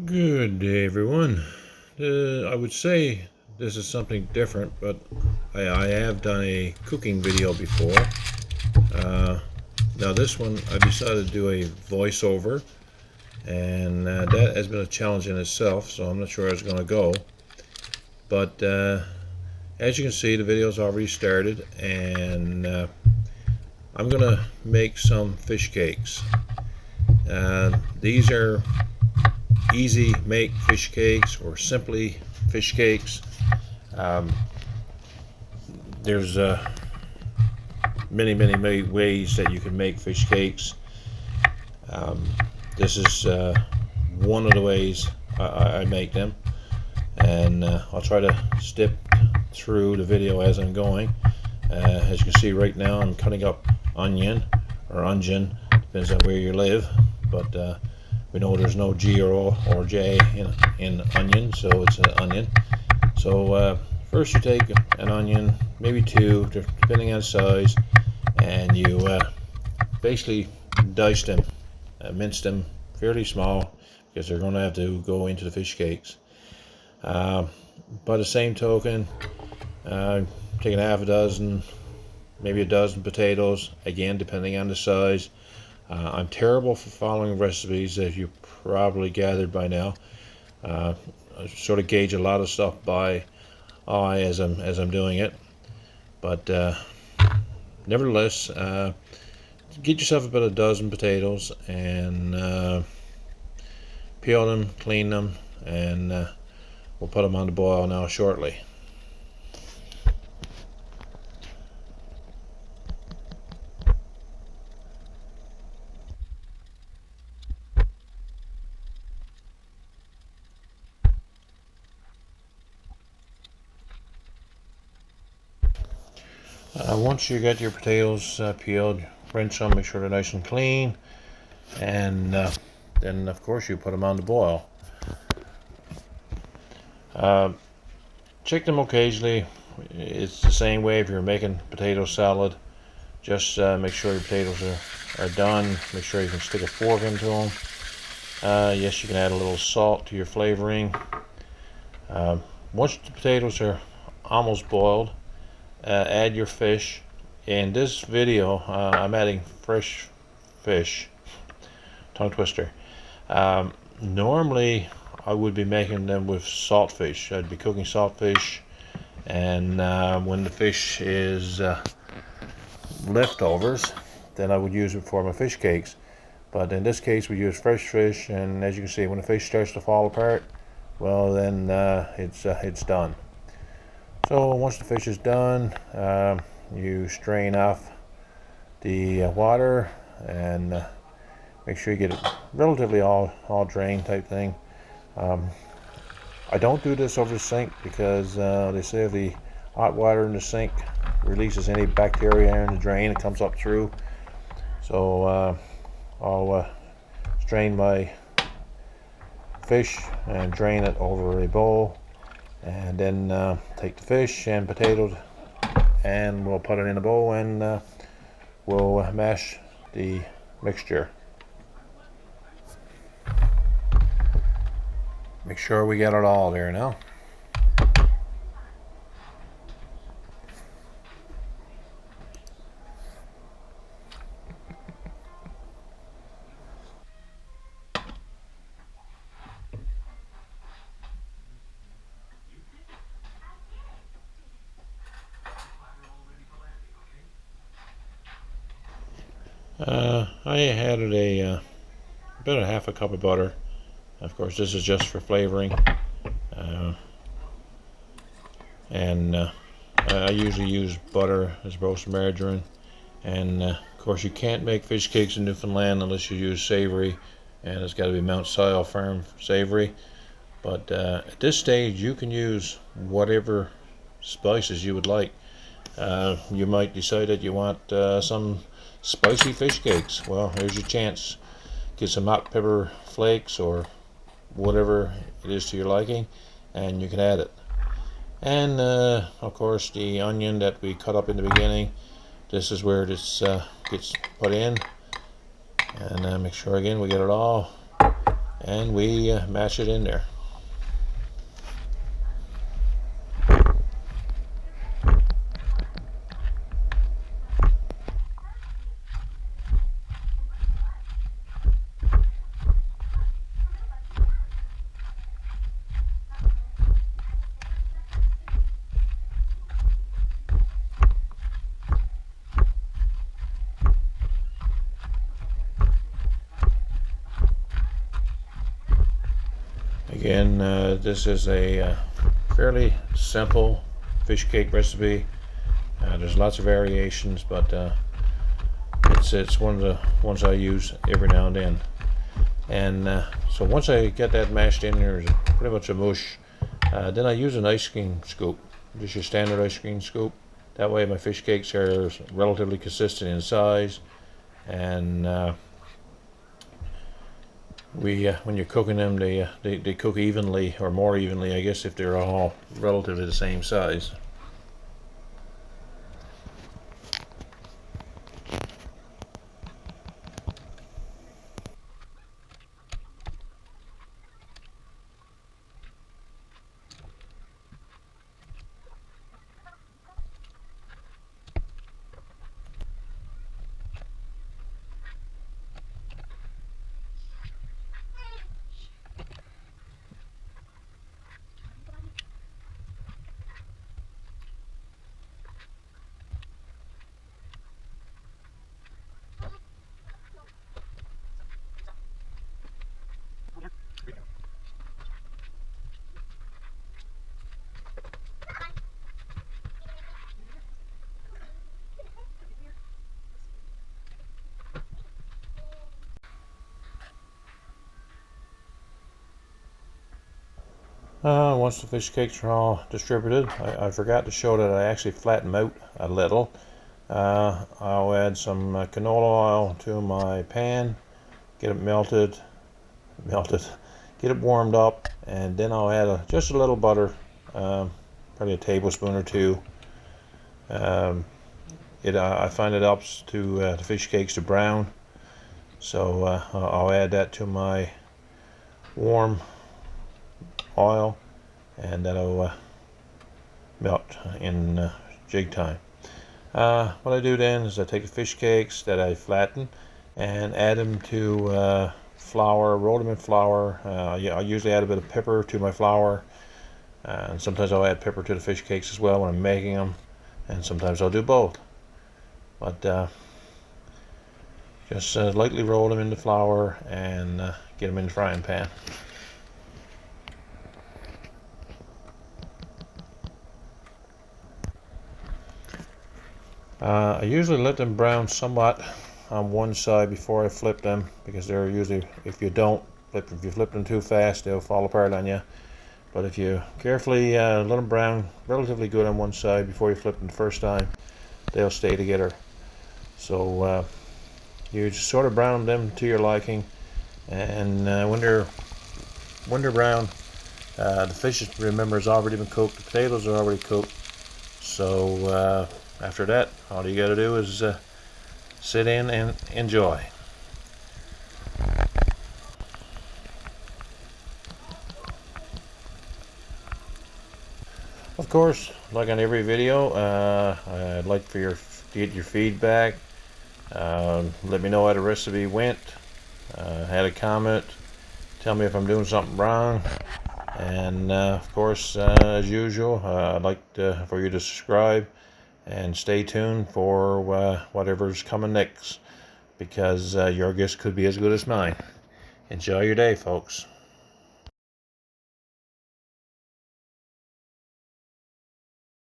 Good day, everyone. I would say this is something different, but I have done a cooking video before. Uh, Now, this one I decided to do a voiceover, and that has been a challenge in itself, so I'm not sure how it's going to go. But as you can see, the video's already started, and I'm going to make some fish cakes. These are easy make fish cakes or simply fish cakes. Um, there's many ways that you can make fish cakes. Um, this is one of the ways I make them, and I'll try to step through the video as I'm going. As you can see right now, I'm cutting up onion or onion, depends on where you live, but we know there's no G or O or J in onion, so it's an onion. So first you take an onion, maybe two, depending on size, and you basically dice them, mince them fairly small, because they're going to have to go into the fish cakes. By the same token, taking half a dozen, maybe a dozen potatoes, again depending on the size. I'm terrible for following recipes, as you probably gathered by now. I sort of gauge a lot of stuff by eye as I'm doing it, but nevertheless, get yourself about a dozen potatoes and peel them, clean them, and we'll put them on the boil now shortly. Once you get your potatoes peeled, rinse them, make sure they're nice and clean, and then of course you put them on the boil. Check them occasionally. It's the same way if you're making potato salad. Just make sure your potatoes are done. Make sure you can stick a fork into them. Yes, you can add a little salt to your flavoring. Once the potatoes are almost boiled, add your fish. In this video, I'm adding fresh fish. Tongue twister. Normally, I would be making them with saltfish. I'd be cooking saltfish, and when the fish is leftovers, then I would use it for my fish cakes. But in this case, we use fresh fish, and as you can see, when the fish starts to fall apart, well, then it's done. So once the fish is done, you strain off the water and make sure you get it relatively all drained type thing. I don't do this over the sink because they say the hot water in the sink releases any bacteria in the drain. It comes up through. So I'll strain my fish and drain it over a bowl, and then take the fish and potatoes and we'll put it in a bowl, and we'll mash the mixture. Make sure we get it all there now. I added about a half a cup of butter. Of course, this is just for flavoring, and I usually use butter as opposed to margarine. And of course, you can't make fish cakes in Newfoundland unless you use savory, and it's got to be Mount Sile Farm savory. But at this stage, you can use whatever spices you would like. You might decide that you want some spicy fish cakes. Well, here's your chance. Get some hot pepper flakes or whatever it is to your liking, and you can add it. And of course, the onion that we cut up in the beginning, this is where this gets put in. And make sure again we get it all. and we mash it in there. Again, this is a fairly simple fish cake recipe. There's lots of variations, but it's one of the ones I use every now and then. And so once I get that mashed in there, it's pretty much a mush. Then I use an ice cream scoop, just your standard ice cream scoop. That way my fish cakes are relatively consistent in size, and when you're cooking them, they cook evenly, or more evenly, I guess, if they're all relatively the same size. Once the fish cakes are all distributed, I forgot to show that I actually flatten them out a little. I'll add some canola oil to my pan, get it melted, get it warmed up, and then I'll add just a little butter, probably a tablespoon or two. I find it helps to the fish cakes to brown, so I'll add that to my warm oil, and that'll melt in jig time. What I do then is I take the fish cakes that I flatten and add them to flour, roll them in flour. I usually add a bit of pepper to my flour, and sometimes I'll add pepper to the fish cakes as well when I'm making them, and sometimes I'll do both. But just lightly roll them in the flour and get them in the frying pan. I usually let them brown somewhat on one side before I flip them, because they're usually, if you flip them too fast, they'll fall apart on you. But if you carefully let them brown relatively good on one side before you flip them the first time, they'll stay together. So you just sort of brown them to your liking, and when they're brown, the fish, remember, has already been cooked. The potatoes are already cooked. So after that, all you got to do is sit in and enjoy. Of course, like on every video, I'd like to get your feedback. Let me know how the recipe went. Had a comment. Tell me if I'm doing something wrong. And of course, as usual, I'd like for you to subscribe and stay tuned for whatever's coming next, because your guess could be as good as mine. Enjoy your day, folks.